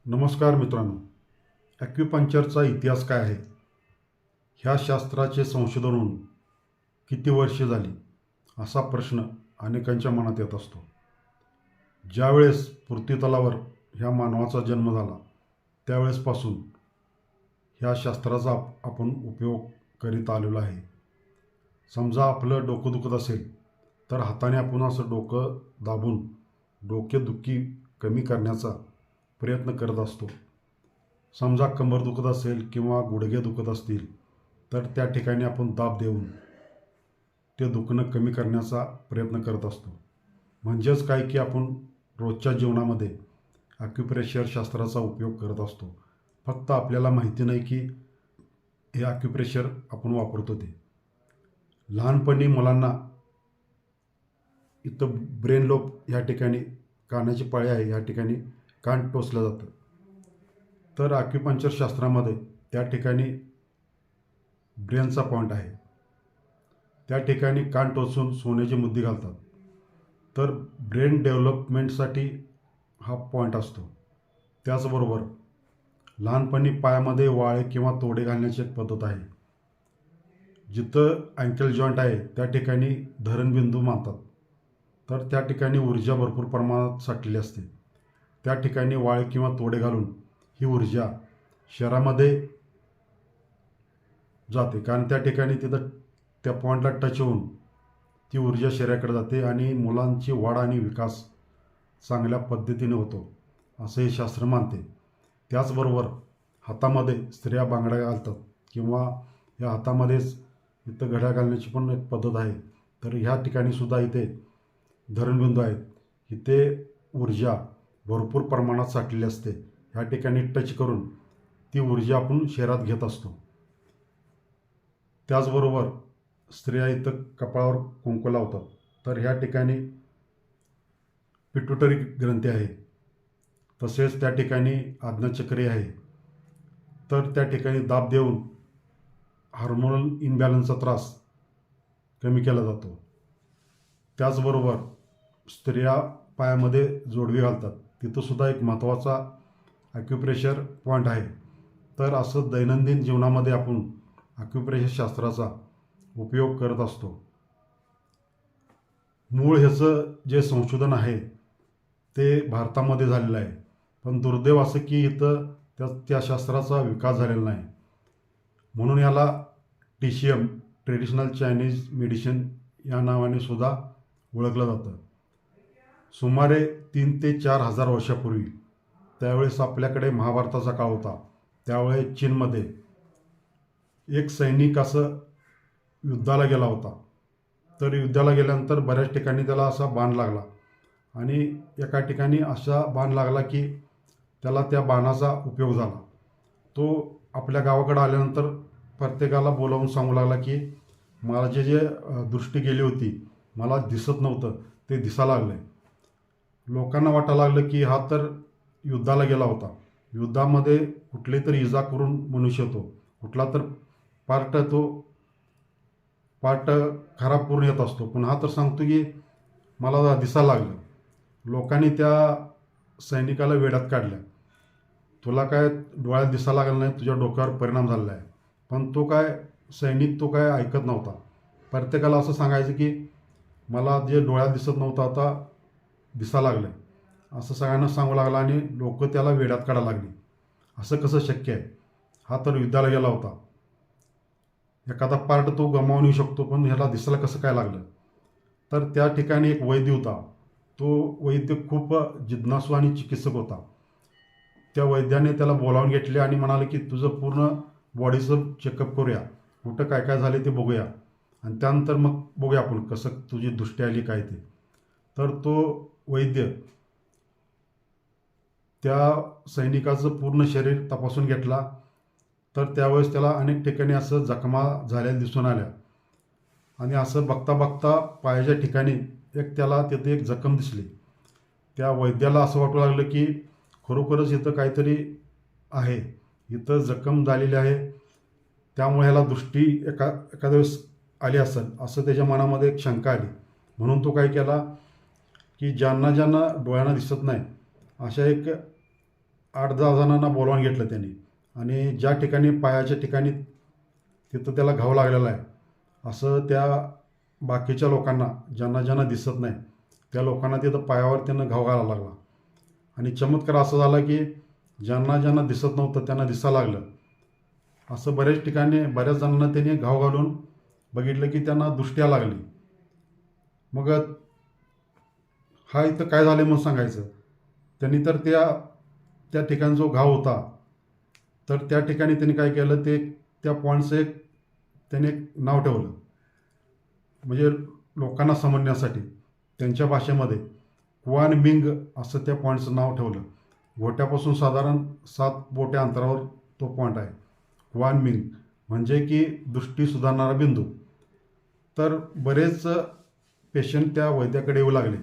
नमस्कार मित्रांनो. ॲक्युपंक्चरचा इतिहास काय आहे? ह्या शास्त्राचे संशोधन होऊन किती वर्षे झाली? असा प्रश्न अनेकांच्या मनात येत असतो. ज्यावेळेस पृथ्वीतलावर ह्या मानवाचा जन्म झाला त्यावेळेसपासून ह्या शास्त्राचा आपण उपयोग करीत आलेलो आहे. समजा आपलं डोकं दुखत असेल तर हाताने आपण असं डोकं दाबून डोकेदुखी कमी करण्याचा प्रयत्न करत असतो. समजा कंबर दुखत असेल किंवा गुडघे दुखत असतील तर त्या ठिकाणी आपण दाब देऊन ते दुखणं कमी करण्याचा प्रयत्न करत असतो. म्हणजेच काय की आपण रोजच्या जीवनामध्ये ॲक्युप्रेशर शास्त्राचा उपयोग करत असतो. फक्त आपल्याला माहिती नाही की हे ॲक्युप्रेशर आपण वापरतो ते. लहानपणी मुलांना इथं ब्रेन लोब ह्या ठिकाणी कानाची पाळी आहे ह्या ठिकाणी कान टोचलं जातं. तर ॲक्युपंक्चर शास्त्रामध्ये त्या ठिकाणी ब्रेनचा पॉईंट आहे. त्या ठिकाणी कान टोचून सोन्याची मुद्दी घालतात. तर ब्रेन डेव्हलपमेंटसाठी हा पॉईंट असतो. त्याचबरोबर लहानपणी पायामध्ये वाळे किंवा तोडे घालण्याची एक पद्धत आहे. जिथं अँकल जॉईंट आहे त्या ठिकाणी धरणबिंदू मानतात. तर त्या ठिकाणी ऊर्जा भरपूर प्रमाणात साठलेली असते. त्या ठिकाणी वाळे किंवा तोडे घालून ही ऊर्जा शरीरामध्ये जाते, कारण त्या ठिकाणी तिथं त्या पॉईंटला टच होऊन ती ऊर्जा शरीराकडे जाते आणि मुलांची वाढ आणि विकास चांगल्या पद्धतीने होतो असं हे शास्त्र मानते. त्याचबरोबर हातामध्ये स्त्रिया बांगड्या घालतात किंवा या हातामध्येच इथं घड्याळ घालण्याची पण एक पद्धत आहे. तर ह्या ठिकाणी सुद्धा इथे धरणबिंदू आहेत. इथे ऊर्जा भरपूर प्रमाणात साठलेली असते. ह्या ठिकाणी टच करून ती ऊर्जा आपण शरीरात घेत असतो. त्याचबरोबर स्त्रिया इथं कपाळावर कुंकू लावतात. तर ह्या ठिकाणी पिट्युटरी ग्रंथी आहे, तसेच त्या ठिकाणी आज्ञाचक्री आहे. तर त्या ठिकाणी दाब देऊन हार्मोनल इनबॅलन्सचा त्रास कमी केला जातो. त्याचबरोबर स्त्रिया पायामध्ये जोडवी घालतात, तिथंसुद्धा एक महत्त्वाचा ॲक्युप्रेशर पॉईंट आहे. तर असं दैनंदिन जीवनामध्ये आपण ॲक्युप्रेशर शास्त्राचा उपयोग करत असतो. मूळ ह्याचं जे संशोधन आहे ते भारतामध्ये झालेलं आहे, पण दुर्दैव असं की इथं त्या शास्त्राचा विकास झालेला नाही. म्हणून याला TCM ट्रेडिशनल चायनीज मेडिसिन या नावाने सुद्धा ओळखलं जातं. सुमारे 3 ते 4 हजार वर्षापूर्वी, त्यावेळेस आपल्याकडे महाभारताचा काळ होता, त्यावेळेस चीनमध्ये एक सैनिक असं युद्धाला गेला होता. तर युद्धाला गेल्यानंतर बऱ्याच ठिकाणी त्याला असा बाण लागला आणि एका ठिकाणी असा बाण लागला की त्याला त्या बाणाचा उपयोग झाला. तो आपल्या गावाकडे आल्यानंतर प्रत्येकाला बोलावून सांगू लागला की मला जे दृष्टी गेली होती, मला दिसत नव्हतं, ते दिसायला लागलं आहे. लोकांना वाटायला लागलं की हा तर युद्धाला गेला होता, युद्धामध्ये कुठली तरी इजा करून मनुष्य येतो, कुठला तर पार्ट खराब करून येत असतो, पण हा तर सांगतो की मला दिसायला लागलं. लोकांनी त्या सैनिकाला वेड्यात काढलं. तुला काय डोळ्यात दिसायला लागलं नाही, तुझ्या डोक्यावर परिणाम झालेला आहे. पण सैनिक तो काय ऐकत नव्हता. प्रत्येकाला असं सांगायचं की मला जे डोळ्यात दिसत नव्हतं आता दिसायला लागलं आहे, असं सगळ्यांना सांगू लागला आणि लोक त्याला वेड्यात काढायला लागली. असं कसं शक्य आहे, हा तर युद्धाला गेला होता, एखादा पार्ट तो गमावून येऊ शकतो, पण ह्याला दिसायला कसं काय लागलं. तर त्या ठिकाणी एक वैद्य होता. तो वैद्य खूप जिज्ञासू आणि चिकित्सक होता. त्या वैद्याने त्याला बोलावून घेतले आणि म्हणाले की तुझं पूर्ण बॉडीचं चेकअप करूया, कुठं काय काय झाले ते बघूया आणि त्यानंतर मग बघूया आपण कसं तुझी दृष्टी आली काय ते. तर तो वैद्य त्या सैनिकाचं पूर्ण शरीर तपासून घेतला. तर त्यावेळेस त्याला अनेक ठिकाणी असं जखमा झालेल्या दिसून आल्या आणि असं बघता बघता पायाच्या ठिकाणी त्याला तिथे एक जखम दिसली. त्या वैद्याला असं वाटू लागलं की खरोखरच इथं काहीतरी आहे, इथं जखम झालेली आहे, त्यामुळे ह्याला दृष्टी एखाद्या वेळेस आली असेल असं त्याच्या मनामध्ये एक शंका आली. म्हणून तो काय केला की ज्यांना ज्यांना डोळ्यांना दिसत नाही अशा एक 8-10 जणांना बोलावून घेतलं त्यांनी आणि ज्या ठिकाणी पायाच्या ठिकाणी तिथं त्याला घाव लागलेला आहे असं त्या बाकीच्या लोकांना ज्यांना ज्यांना दिसत नाही त्या लोकांना तिथं पायावर त्यानं घाव घालायला लागला. आणि चमत्कार असा झाला की ज्यांना ज्यांना दिसत नव्हतं त्यांना दिसायला लागलं. असं बऱ्याच ठिकाणी बऱ्याच जणांना त्यांनी घाव घालून बघितलं की त्यांना दृष्ट्या लागली. मग हा इथं काय झालं म्हणून सांगायचं. त्यांनी तर त्या त्या ठिकाणी जो घाव होता तर त्या ठिकाणी त्यांनी काय केलं ते त्या पॉईंटचं त्याने एक नाव ठेवलं. म्हणजे लोकांना समजण्यासाठी त्यांच्या भाषेमध्ये क्वान मिंग असं त्या पॉईंटचं नाव ठेवलं. गोट्यापासून साधारण 7 बोट्या अंतरावर तो पॉईंट आहे. क्वान मिंग म्हणजे की दृष्टी सुधारणारा बिंदू. तर बरेच पेशंट त्या वैद्याकडे येऊ लागले.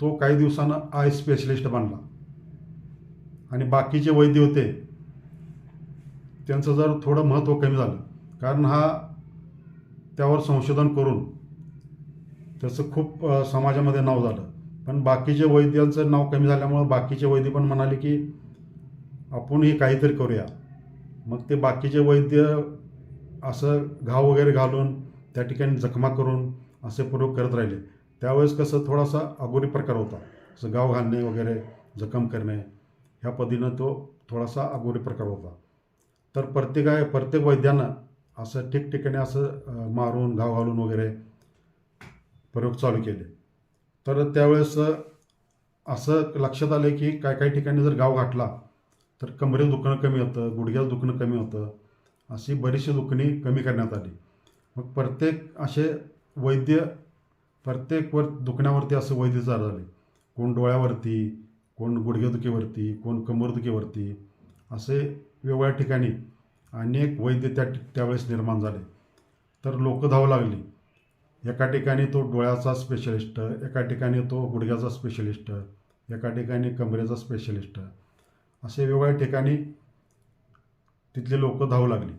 तो काही दिवसानं आय स्पेशलिस्ट बनला. आणि बाकीचे वैद्य होते त्यांचं जर थोडं महत्त्व कमी झालं कारण हा त्यावर संशोधन करून त्याचं खूप समाजामध्ये नाव झालं. पण बाकीचे वैद्यांचं नाव कमी झाल्यामुळं बाकीचे वैद्य पण म्हणाले की आपणही काहीतरी करूया. मग ते बाकीचे वैद्य असं घाव वगैरे घालून त्या ठिकाणी जखमा करून असे प्रयोग करत राहिले. त्यावेळेस कसं थोडासा अघोरी प्रकार होता. असं घाव घालणे वगैरे जखम करणे ह्या पद्धतीनं तो थोडासा अघोरी प्रकार होता. तर प्रत्येक वैद्यानं असं ठिकठिकाणी असं मारून घाव घालून वगैरे प्रयोग चालू केले. तर त्यावेळेस असं लक्षात आलं की काही ठिकाणी जर घाव घातला तर कमरेत दुखणं कमी होतं, गुडघ्यात दुखणं कमी होतं, अशी बरीचशी दुखणी कमी करण्यात आली. मग प्रत्येक दुखण्यावरती असं वैद्य झाले. कोण डोळ्यावरती, कोण गुडघेदुखीवरती, कोण कंबरदुखीवरती असे वेगवेगळ्या ठिकाणी अनेक वैद्य त्यावेळेस निर्माण झाले. तर लोक धावू लागली. एका ठिकाणी तो डोळ्याचा स्पेशलिस्ट, एका ठिकाणी तो गुडघ्याचा स्पेशलिस्ट, एका ठिकाणी कमरेचा स्पेशलिस्ट, असे वेगवेगळ्या ठिकाणी तिथले लोक धावू लागली.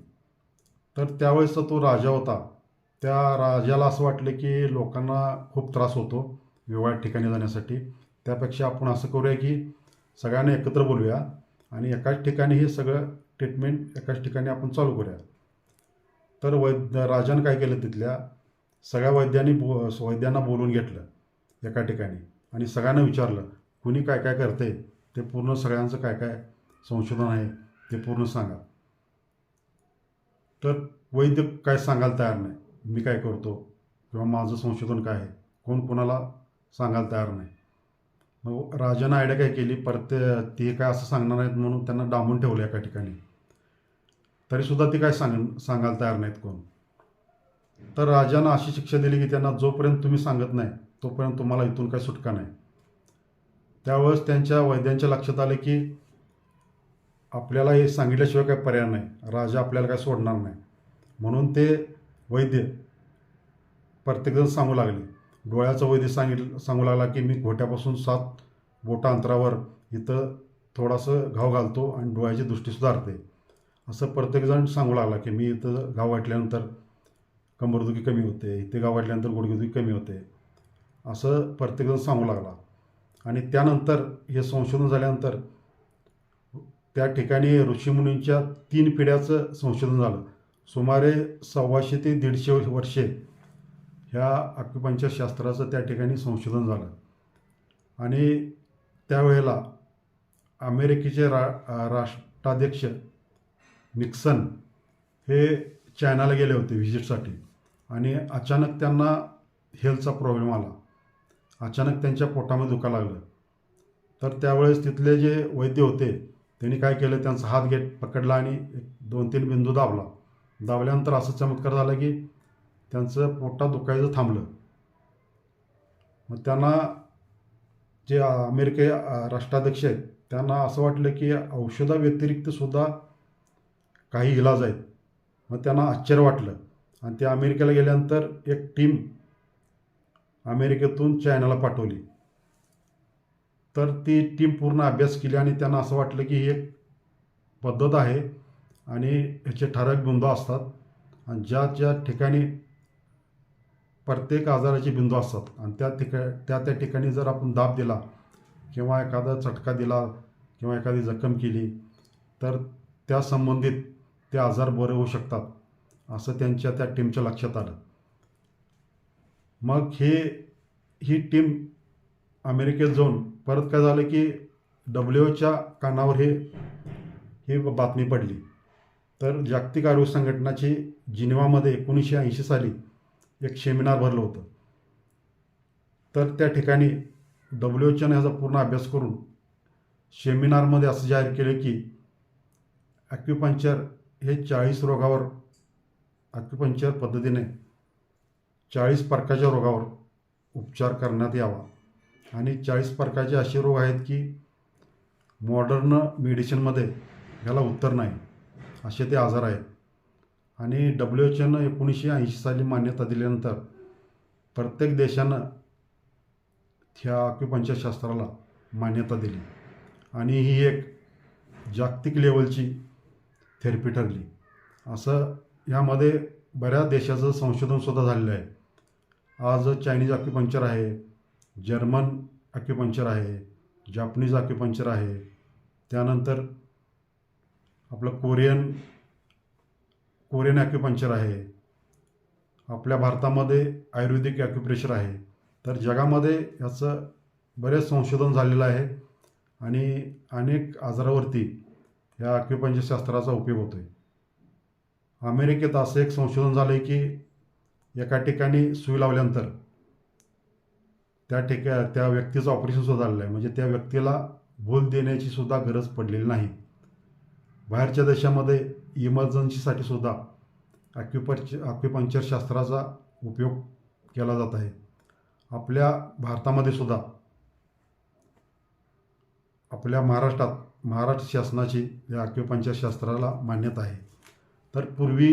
तर त्यावेळेसचा तो राजा होता. त्या राजाला असं वाटलं की लोकांना खूप त्रास होतो वेगवेगळ्या ठिकाणी जाण्यासाठी. त्यापेक्षा आपण असं करूया की सगळ्यांना एकत्र बोलूया आणि एकाच ठिकाणी हे सगळं ट्रीटमेंट एकाच ठिकाणी आपण चालू करूया. तर राजानं काय केलं तिथल्या सगळ्या वैद्यांना बोलवून घेतलं एका ठिकाणी आणि सगळ्यांना विचारलं कुणी काय काय करते ते पूर्ण सगळ्यांचं काय काय संशोधन आहे ते पूर्ण सांगा. तर वैद्य काय सांगायला तयार नाही, मी काय करतो किंवा माझं संशोधन काय आहे कोण कोणाला सांगायला तयार नाही. मग राजानं आयडिया काय केली ते काय असं सांगणार नाहीत म्हणून त्यांना डांबून ठेवलं एका ठिकाणी. तरीसुद्धा ते काय सांगायला तयार नाहीत कोण. तर राजानं अशी शिक्षा दिली की त्यांना जोपर्यंत तुम्ही सांगत नाही तोपर्यंत तुम्हाला इथून काही सुटका नाही. त्यावेळेस त्यांच्या वैद्यांच्या लक्षात आलं की आपल्याला हे सांगितल्याशिवाय काही पर्याय नाही, राजा आपल्याला काय सोडणार नाही. म्हणून ते वैद्य प्रत्येकजण सांगू लागले. डोळ्याचा वैद्य सांगू लागला की मी घोट्यापासून 7 बोटा अंतरावर इथं थोडासा घाव घालतो आणि डोळ्याची दृष्टी सुधारते. असं प्रत्येकजण सांगू लागला की मी इथं घाव वाटल्यानंतर कंबरदुखी कमी होते, इथे घाव वाटल्यानंतर गुडघेदुखी कमी होते, असं प्रत्येकजण सांगू लागला. आणि त्यानंतर हे संशोधन झाल्यानंतर त्या ठिकाणी ऋषीमुनींच्या 3 पिढ्याचं संशोधन झालं. सुमारे 125 ते 150 वर्षे ह्या अक्युपंक्चर शास्त्राचं त्या ठिकाणी संशोधन झालं. आणि त्यावेळेला अमेरिकेचे राष्ट्राध्यक्ष निक्सन हे चायनाला गेले होते व्हिजिटसाठी आणि अचानक त्यांना हेल्थचा प्रॉब्लेम आला. अचानक त्यांच्या पोटामध्ये दुखायला लागलं. तर त्यावेळेस तिथले जे वैद्य होते त्यांनी काय केलं त्यांचा हात पकडला आणि 2-3 बिंदू दाबल्यानंतर असं चमत्कार झाला की त्यांचं पोटात दुखायचं थांबलं. मग त्यांना जे राष्ट्राध्यक्ष आहेत त्यांना असं वाटलं की औषधाव्यतिरिक्त सुद्धा काही इलाज आहेत. मग त्यांना आश्चर्य वाटलं आणि ते अमेरिकेला गेल्यानंतर एक टीम अमेरिकेतून चायनाला पाठवली. तर ती टीम पूर्ण अभ्यास केली आणि त्यांना असं वाटलं की ही एक पद्धत आहे आणि ह्याचे ठराविक बिंदू असतात आणि ज्या ठिकाणी प्रत्येक आजाराचे बिंदू असतात आणि त्या ठिकाणी जर आपण दाब दिला किंवा एखादा चटका दिला किंवा एखादी जखम केली तर त्या संबंधित ते आजार बरे होऊ शकतात असं त्यांच्या त्या टीमच्या लक्षात आलं. मग ही टीम अमेरिकेत जाऊन परत काय झालं की WHO कानावर ही बातमी पडली. तर जागतिक आरोग्य संघटनाची जिनिव्हामध्ये 1980 साली एक सेमिनार भरलं होतं. तर त्या ठिकाणी WHOने ह्याचा पूर्ण अभ्यास करून सेमिनारमध्ये असं जाहीर केलं की ॲक्युपंक्चर हे 40 रोगावर ॲक्युपंक्चर पद्धतीने 40 प्रकारच्या रोगावर उपचार करण्यात यावा. आणि 40 प्रकारचे असे रोग आहेत की मॉडर्न मेडिसिनमध्ये ह्याला उत्तर नाही असे ते आजार आहेत. आणि WHOनं 1980 साली मान्यता दिल्यानंतर प्रत्येक देशानं ह्या ॲक्युपंक्चर शास्त्राला मान्यता दिली आणि ही एक जागतिक लेवलची थेरपी ठरली. असं ह्यामध्ये बऱ्याच देशाचं संशोधनसुद्धा झालेलं आहे. आज चायनीज ॲक्युपंक्चर आहे, जर्मन ॲक्युपंक्चर आहे, जापनीज ॲक्युपंक्चर आहे, त्यानंतर आपलं कोरियन ॲक्युपंक्चर आहे, आपल्या भारतामध्ये आयुर्वेदिक ॲक्युप्रेशर आहे. तर जगामध्ये याचं बरेच संशोधन झालेलं आहे आणि अनेक आजारावरती या ॲक्युपंक्चर शास्त्राचा उपयोग होतो आहे. अमेरिकेत असं एक संशोधन झालं आहे की एका ठिकाणी सुई लावल्यानंतर त्या व्यक्तीचं ऑपरेशनसुद्धा झालेलं आहे. म्हणजे त्या व्यक्तीला भूल देण्याची सुद्धा गरज पडलेली नाही. बाहेरच्या देशामध्ये इमर्जन्सीसाठी सुद्धा ॲक्युपंक्चर शास्त्राचा उपयोग केला जात आहे. आपल्या भारतामध्ये सुद्धा आपल्या महाराष्ट्र शासनाची या ॲक्युपंक्चर शास्त्राला मान्यता आहे. तर पूर्वी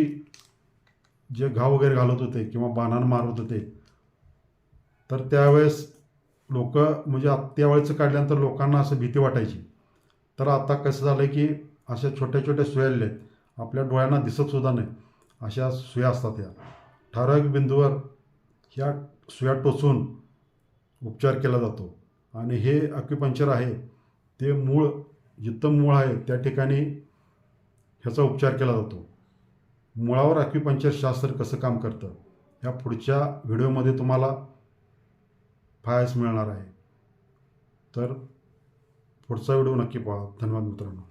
जे घाव वगैरे घालत होते किंवा बाणानं मारत होते तर त्यावेळेस लोक म्हणजे त्यावेळेचं काढल्यानंतर लोकांना असं भीती वाटायची. तर आता कसं झालं आहे की अशा छोट्या छोट्या सुया आलेल्या आहेत, आपल्या डोळ्यांना दिसतसुद्धा नाही अशा सुया असतात. या ठराविक बिंदूवर ह्या सुया टोचून उपचार केला जातो. आणि हे ॲक्युपंक्चर आहे ते जिथं मूळ आहे त्या ठिकाणी ह्याचा उपचार केला जातो. मुळावर ॲक्युपंक्चर शास्त्र कसं काम करतं ह्या पुढच्या व्हिडिओमध्ये तुम्हाला पाहायला मिळणार आहे. तर पुढचा व्हिडिओ नक्की पहा. धन्यवाद मित्रांनो.